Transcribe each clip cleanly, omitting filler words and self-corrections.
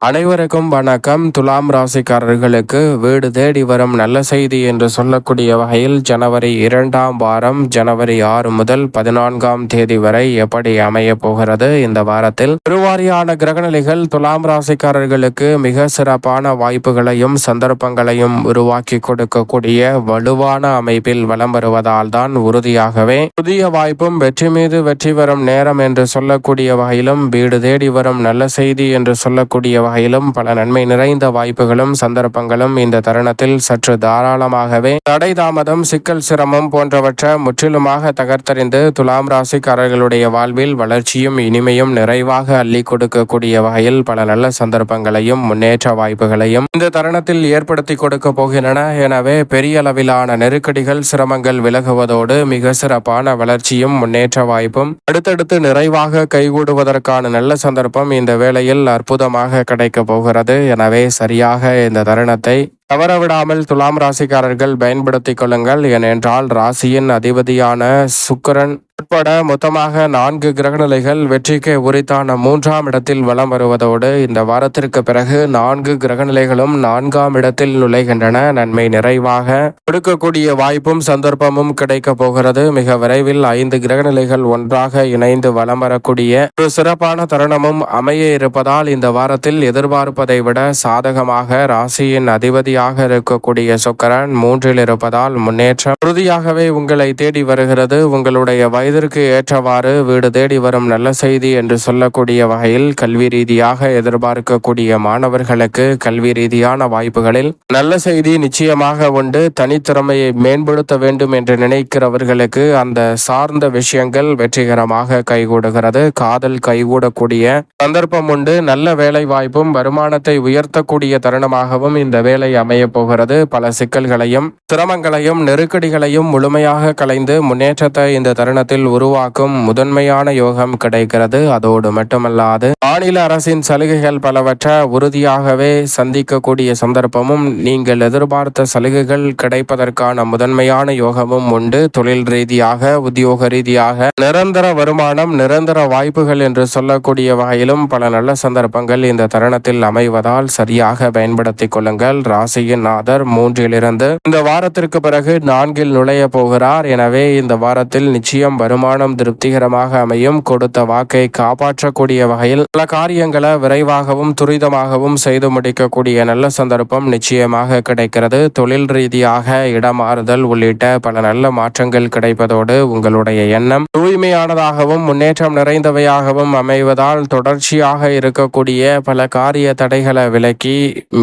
அனைவருக்கும் வணக்கம். துலாம் ராசிக்காரர்களுக்கு வீடு தேடி வரும் நல்ல செய்தி என்று சொல்லக்கூடிய வகையில் ஜனவரி 2ஆம் வாரம் ஜனவரி 6 முதல் 14ஆம் தேதி வரை எப்படி அமைய போகிறது? இந்த வாரத்தில் பெருவாரியான கிரகநிலைகள் துலாம் ராசிக்காரர்களுக்கு மிக சிறப்பான வாய்ப்புகளையும் சந்தர்ப்பங்களையும் உருவாக்கி கொடுக்கக்கூடிய வலுவான அமைப்பில் வலம் வருவதால் தான் உறுதியாகவே புதிய வாய்ப்பும் வெற்றி மீது வெற்றி வரும் நேரம் என்று சொல்லக்கூடிய வகையிலும் வீடு தேடி வரும் நல்ல செய்தி என்று சொல்லக்கூடிய வகையிலும் பல நன்மை நிறைந்த வாய்ப்புகளும் சந்தர்ப்பங்களும் இந்த தருணத்தில் சற்று தாராளமாகவே தடை தாமதம் சிக்கல் சிரமம் போன்றவற்றை முற்றிலுமாக தகர்த்தறிந்து துலாம் ராசிக்காரர்களுடைய வாழ்வில் வளர்ச்சியும் இனிமையும் நிறைவாக அள்ளி கொடுக்கக்கூடிய வகையில் பல நல்ல சந்தர்ப்பங்களையும் முன்னேற்ற வாய்ப்புகளையும் இந்த தருணத்தில் ஏற்படுத்தி கொடுக்க போகின்றன. எனவே பெரிய அளவிலான நெருக்கடிகள் சிரமங்கள் விலகுவதோடு மிக சிறப்பான வளர்ச்சியும் முன்னேற்ற வாய்ப்பும் அடுத்தடுத்து நிறைவாக கைகூடுவதற்கான நல்ல சந்தர்ப்பம் இந்த வேளையில் அற்புதமாக கிடைக்க போகிறது. எனவே சரியாக இந்த தருணத்தை தவறவிடாமல் துலாம் ராசிக்காரர்கள் பயன்படுத்திக் கொள்ளுங்கள். ஏனென்றால் ராசியின் அதிபதியான சுக்கிரன் உட்பட மொத்தமாக 4 கிரகநிலைகள் வெற்றிக்கு உரித்தான 3ஆம் இடத்தில் வலம் வருவதோடு இந்த வாரத்திற்கு பிறகு 4 கிரகநிலைகளும் 4ஆம் இடத்தில் நுழைகின்றன. நன்மை நிறைவாக கொடுக்கக்கூடிய வாய்ப்பும் சந்தர்ப்பமும் கிடைக்க போகிறது. மிக விரைவில் 5 கிரகநிலைகள் ஒன்றாக இணைந்து வலம் வரக்கூடிய ஒரு சிறப்பான தருணமும் அமைய இருப்பதால் இந்த வாரத்தில் எதிர்பார்ப்பதை விட சாதகமாக ராசியின் அதிபதியாக இருக்கக்கூடிய சுக்கிரன் 3இல் இருப்பதால் முன்னேற்றம் உறுதியாகவே உங்களை தேடி வருகிறது. உங்களுடைய வயதிற்கு ஏற்றவாறு வீடு தேடி வரும் நல்ல செய்தி என்று சொல்லக்கூடிய வகையில் கல்வி ரீதியாக எதிர்பார்க்கக்கூடிய மாணவர்களுக்கு கல்வி ரீதியான வாய்ப்புகளில் நல்ல செய்தி நிச்சயமாக உண்டு. தனித்திறமையை மேம்படுத்த வேண்டும் என்று நினைக்கிறவர்களுக்கு அந்த சார்ந்த விஷயங்கள் வெற்றிகரமாக கைகூடுகிறது. காதல் கைகூடக்கூடிய சந்தர்ப்பம் உண்டு. நல்ல வேலை வாய்ப்பும் வருமானத்தை உயர்த்தக்கூடிய தருணமாகவும் இந்த வேலை அமைய போகிறது. பல சிக்கல்களையும் சிரமங்களையும் நெருக்கடிகளையும் முழுமையாக களைந்து முன்னேற்றத்தை இந்த தருணத்தில் உருவாக்கும் முதன்மையான யோகம் கிடைக்கிறது. அதோடு மட்டுமல்லாது மாநில அரசின் சலுகைகள் பலவற்றை உறுதியாகவே சந்திக்கக்கூடிய சந்தர்ப்பமும் நீங்கள் எதிர்பார்த்த சலுகைகள் கிடைப்பதற்கான முதன்மையான யோகமும் உண்டு. தொழில் ரீதியாக உத்தியோக ரீதியாக நிரந்தர வருமானம் நிரந்தர வாய்ப்புகள் என்று சொல்லக்கூடிய வகையிலும் பல நல்ல சந்தர்ப்பங்கள் இந்த தருணத்தில் அமைவதால் சரியாக பயன்படுத்திக் கொள்ளுங்கள். ராசியின் நாதர் 3இலிருந்து இந்த வாரத்திற்கு பிறகு 4இல் நுழைய போகிறார். எனவே இந்த வாரத்தில் நிச்சயம் வருமானம் திருப்திகரமாக அமையும். கொடுத்த வாக்கை காப்பாற்றக்கூடிய வகையில் பல காரியங்களை விரைவாகவும் துரிதமாகவும் செய்து முடிக்கக்கூடிய நல்ல சந்தர்ப்பம் நிச்சயமாக கிடைக்கிறது. தொழில் ரீதியாக இடமாறுதல் உள்ளிட்ட பல நல்ல மாற்றங்கள் கிடைப்பதோடு உங்களுடைய எண்ணம் தூய்மையானதாகவும் முன்னேற்றம் நிறைந்தவையாகவும் அமைவதால் தொடர்ச்சியாக இருக்கக்கூடிய பல காரிய தடைகளை விலக்கி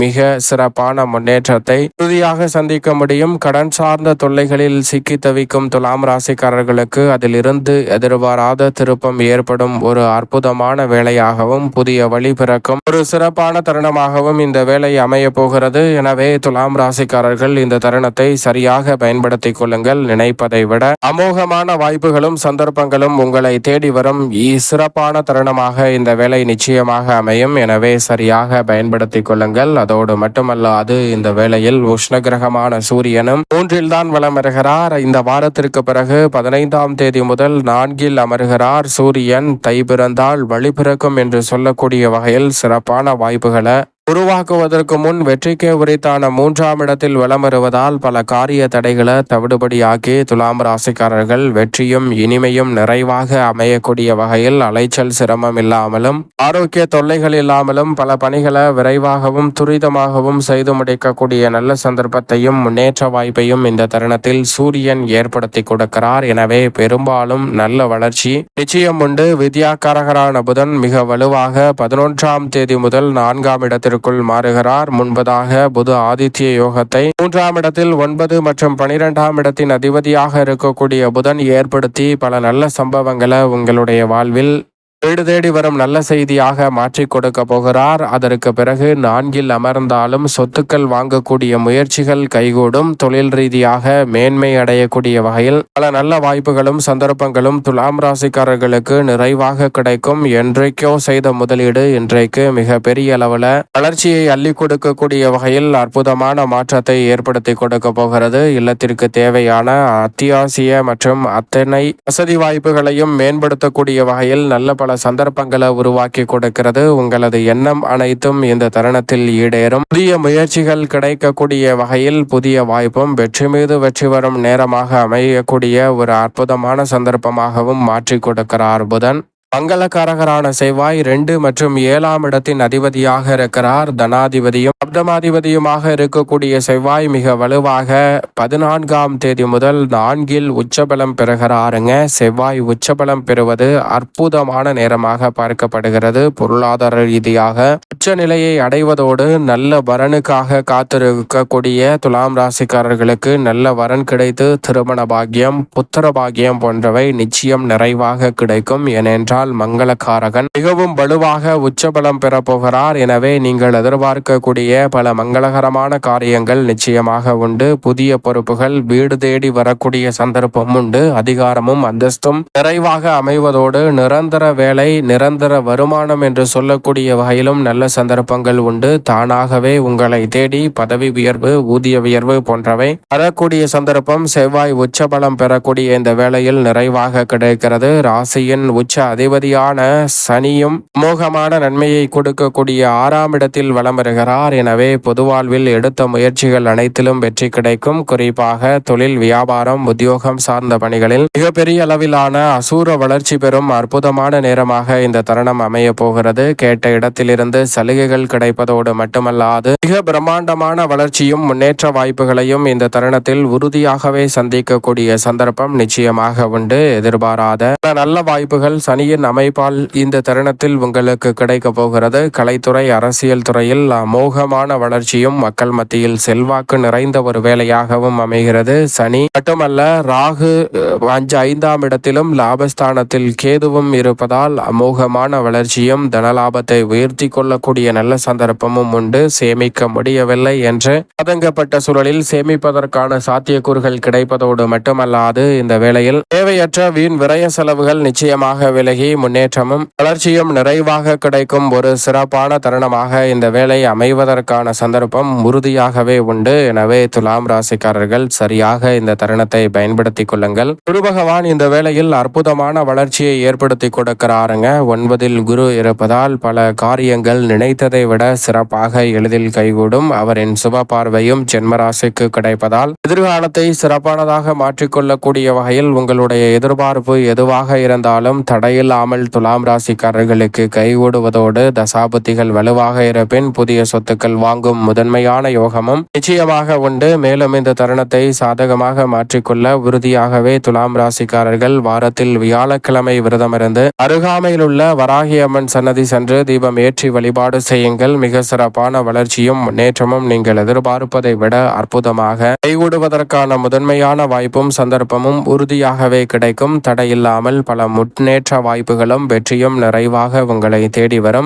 மிக சிறப்பான முன்னேற்றத்தை உறுதியாக சந்திக்க முடியும். கடன் சார்ந்த தொல்லைகளில் சிக்கி தவிக்கும் துலாம் ராசிக்காரர்களுக்கு அதிலிருந்து எதிர்பாராத திருப்பம் ஏற்படும் ஒரு அற்புதமான வேலையாகவும் புதிய வழி பிறக்கும் ஒரு சிறப்பான தருணமாகவும் இந்த வேலை அமைய போகிறது. எனவே துலாம் ராசிக்காரர்கள் இந்த தருணத்தை சரியாக பயன்படுத்திக் கொள்ளுங்கள். நினைப்பதை விட அமோகமான வாய்ப்புகளும் சந்தர்ப்பங்களும் உங்களை தேடி வரும் சிறப்பான தருணமாக இந்த வேலை நிச்சயமாக அமையும். எனவே சரியாக பயன்படுத்திக் கொள்ளுங்கள். அதோடு மட்டுமல்லாது இந்த வேளையில் உஷ்ணகிரகமான சூரியனும் 3இல் தான் வலம் வருகிறார். இந்த வாரத்திற்கு பிறகு 15ஆம் தேதி முதல் 4இல் அமர்கிறார். சூரியன் தை பிறந்தால் வழி பிறக்கும் என்று சொல்லக்கூடிய வகையில் சிறப்பான வாய்ப்புகளை உருவாக்குவதற்கு முன் வெற்றிக்கே உரித்தான 3ஆம் இடத்தில் வலம் வருவதால் பல காரிய தடைகளை தவிடுபடியாக்கி துலாம் ராசிக்காரர்கள் வெற்றியும் இனிமையும் நிறைவாக அமையக்கூடிய வகையில் அலைச்சல் சிரமம் இல்லாமலும் ஆரோக்கிய தொல்லைகள் இல்லாமலும் பல பணிகளை விரைவாகவும் துரிதமாகவும் செய்து முடிக்கக்கூடிய நல்ல சந்தர்ப்பத்தையும் முன்னேற்ற வாய்ப்பையும் இந்த தருணத்தில் சூரியன் ஏற்படுத்தி கொடுக்கிறார். எனவே பெரும்பாலும் நல்ல வளர்ச்சி நிச்சயம் உண்டு. வித்யாக்காரகரான புதன் மிக வலுவாக 11ஆம் தேதி முதல் 4ஆம் இடத்திற்கு மாறுகிறார். முன்பதாக புது ஆதித்ய யோகத்தை 3ஆம் இடத்தில் 9 மற்றும் 12ஆம் இடத்தின் அதிபதியாக இருக்கக்கூடிய புதன் ஏற்படுத்தி பல நல்ல சம்பவங்களை உங்களுடைய வாழ்வில் வீடு தேடி வரும் நல்ல செய்தியாக மாற்றி கொடுக்க போகிறார். அதற்கு பிறகு 4இல் அமர்ந்தாலும் சொத்துக்கள் வாங்கக்கூடிய முயற்சிகள் கைகூடும். தொழில் ரீதியாக மேன்மை அடையக்கூடிய வகையில் பல நல்ல வாய்ப்புகளும் சந்தர்ப்பங்களும் துலாம் ராசிக்காரர்களுக்கு நிறைவாக கிடைக்கும். என்றைக்கோ செய்த முதலீடு இன்றைக்கு மிக பெரிய அளவில் வளர்ச்சியை அள்ளி கொடுக்கக்கூடிய வகையில் அற்புதமான மாற்றத்தை ஏற்படுத்தி கொடுக்க போகிறது. இல்லத்திற்கு தேவையான அத்தியாவசிய மற்றும் அத்தனை வசதி வாய்ப்புகளையும் மேம்படுத்தக்கூடிய வகையில் நல்ல பல சந்தர்ப்பங்களை உருவாக்கி கொடுக்கிறது. உங்களது எண்ணம் அனைத்தும் இந்த தருணத்தில் ஈடேறும். புதிய முயற்சிகள் கிடைக்கக்கூடிய வகையில் புதிய வாய்ப்பும் வெற்றி மீது வெற்றி வரும் நேரமாக அமையக்கூடிய ஒரு அற்புதமான சந்தர்ப்பமாகவும் மாற்றி கொடுக்கிறார் புதன். மங்களகாரகரான செவ்வாய் 2 மற்றும் 7ஆம் இடத்தின் அதிபதியாக இருக்கிறார். தனாதிபதியும் சப்தமாதிபதியுமாக இருக்கக்கூடிய செவ்வாய் மிக வலுவாக 14ஆம் தேதி முதல் 4இல் உச்சபலம் பெறுகிறாருங்க. செவ்வாய் உச்சபலம் பெறுவது அற்புதமான நேரமாக பார்க்கப்படுகிறது. பொருளாதார ரீதியாக உச்சநிலையை அடைவதோடு நல்ல வரனுக்காக காத்திருக்கக்கூடிய துலாம் ராசிக்காரர்களுக்கு நல்ல வரன் கிடைத்து திருமண பாக்கியம், புத்திர பாக்கியம் போன்றவை நிச்சயம் நிறைவாக கிடைக்கும். ஏனென்றால் மங்களகாரகன் மிகவும் வலுவாக உச்சபலம் பெறப்போகிறார். எனவே நீங்கள் எதிர்பார்க்கக்கூடிய பல மங்களகரமான காரியங்கள் நிச்சயமாக உண்டு. புதிய பொறுப்புகள் வீடு தேடி வரக்கூடிய சந்தர்ப்பம் உண்டு. அதிகாரமும் அந்தஸ்தும் நிறைவாக அமைவதோடு நிரந்தர வேலை, நிரந்தர வருமானம் என்று சொல்லக்கூடிய வகையிலும் நல்ல சந்தர்ப்பங்கள் உண்டு. தானாகவே உங்களை தேடி பதவி உயர்வு, ஊதிய உயர்வு போன்றவை வரக்கூடிய சந்தர்ப்பம் செவ்வாய் உச்சபலம் பெறக்கூடிய இந்த வேளையில் நிறைவாக கிடைக்கிறது. ராசியின் உச்ச அதிபதியான சனியும் மோகமான நன்மையை கொடுக்கக்கூடிய 6ஆம் இடத்தில் வலம் வருகிறார். எனவே பொது வாழ்வில் எடுத்த முயற்சிகள் அனைத்திலும் வெற்றி கிடைக்கும். குறிப்பாக தொழில், வியாபாரம், உத்தியோகம் சார்ந்த பணிகளில் மிகப்பெரிய அளவிலான அசூர வளர்ச்சி பெறும் அற்புதமான நேரமாக இந்த தருணம் அமைய போகிறது. கேட்ட இடத்திலிருந்து சலுகைகள் கிடைப்பதோடு மட்டுமல்லாது மிக பிரம்மாண்டமான வளர்ச்சியும் முன்னேற்ற வாய்ப்புகளையும் இந்த தருணத்தில் உறுதியாகவே சந்திக்கக்கூடிய சந்தர்ப்பம் நிச்சயமாக உண்டு. எதிர்பாராத நல்ல வாய்ப்புகள் சனியின் அமைப்பால் இந்த தருணத்தில் உங்களுக்கு கிடைக்க போகிறது. கலைத்துறை, அரசியல் துறையில் அமோகமான வளர்ச்சியும் மக்கள் மத்தியில் செல்வாக்கு நிறைந்த ஒரு வேலையாகவும் அமைகிறது. சனி மட்டுமல்ல, ராகு 5ஆம் இடத்திலும் லாபஸ்தானத்தில் கேதுவும் இருப்பதால் அமோகமான வளர்ச்சியும் தனலாபத்தை உயர்த்தி கொள்ளக்கூடிய நல்ல சந்தர்ப்பமும் உண்டு. சேமிக்க முடியவில்லை என்று பதங்கப்பட்ட சூழலில் சேமிப்பதற்கான சாத்தியக்கூறுகள் கிடைப்பதோடு மட்டுமல்லாது இந்த வேளையில் தேவையற்ற வீண் விரய செலவுகள் நிச்சயமாக விலகி முன்னேற்றமும் வளர்ச்சியும் நிறைவாக கிடைக்கும் ஒரு சிறப்பான தருணமாக இந்த வேலை அமைவதற்கான சந்தர்ப்பம் உறுதியாகவே உண்டு. எனவே துலாம் ராசிக்காரர்கள் சரியாக இந்த தருணத்தை பயன்படுத்திக் கொள்ளுங்கள். குரு பகவான் இந்த வேளையில் அற்புதமான வளர்ச்சியை ஏற்படுத்தி கொடுக்கிறாருங்க. 9இல் குரு இருப்பதால் பல காரியங்கள் நினைத்ததை விட சிறப்பாக எளிதில் கைகூடும். அவரின் சுப பார்வையும் ஜென்மராசிக்கு கிடைப்பதால் எதிர்காலத்தை சிறப்பானதாக மாற்றிக்கொள்ளக்கூடிய வகையில் உங்களுடைய எதிர்பார்ப்பு எதுவாக இருந்தாலும் தடையில்லாமல் துலாம் ராசிக்காரர்களுக்கு கைகூடுவதோடு தசாபுத்திகள் வலுவாக இருப்பின் புதிய சொத்துக்கள் வாங்கும் முதன்மையான யோகமும் நிச்சயமாக உண்டு. மேலும் இந்த தருணத்தை சாதகமாக மாற்றிக்கொள்ள உறுதியாகவே துலாம் ராசிக்காரர்கள் வாரத்தில் வியாழக்கிழமை விரதமிருந்து அருகாமையில் உள்ள வராகி அம்மன் சன்னதி சென்று தீபம் ஏற்றி வழிபாடு செய்யுங்கள். மிக சிறப்பான வளர்ச்சியும் முன்னேற்றமும் நீங்கள் எதிர்பார்ப்பதை விட அற்புதமாக கைகூடுவதற்கான முதன்மையான வாய்ப்பும் சந்தர்ப்பமும் உறுதியாகவே கிடைக்கும். தடையில்லாமல் பல முன்னேற்ற வாய்ப்புகளும் வெற்றியும் நிறைவாக உங்களை தேடி வரும்.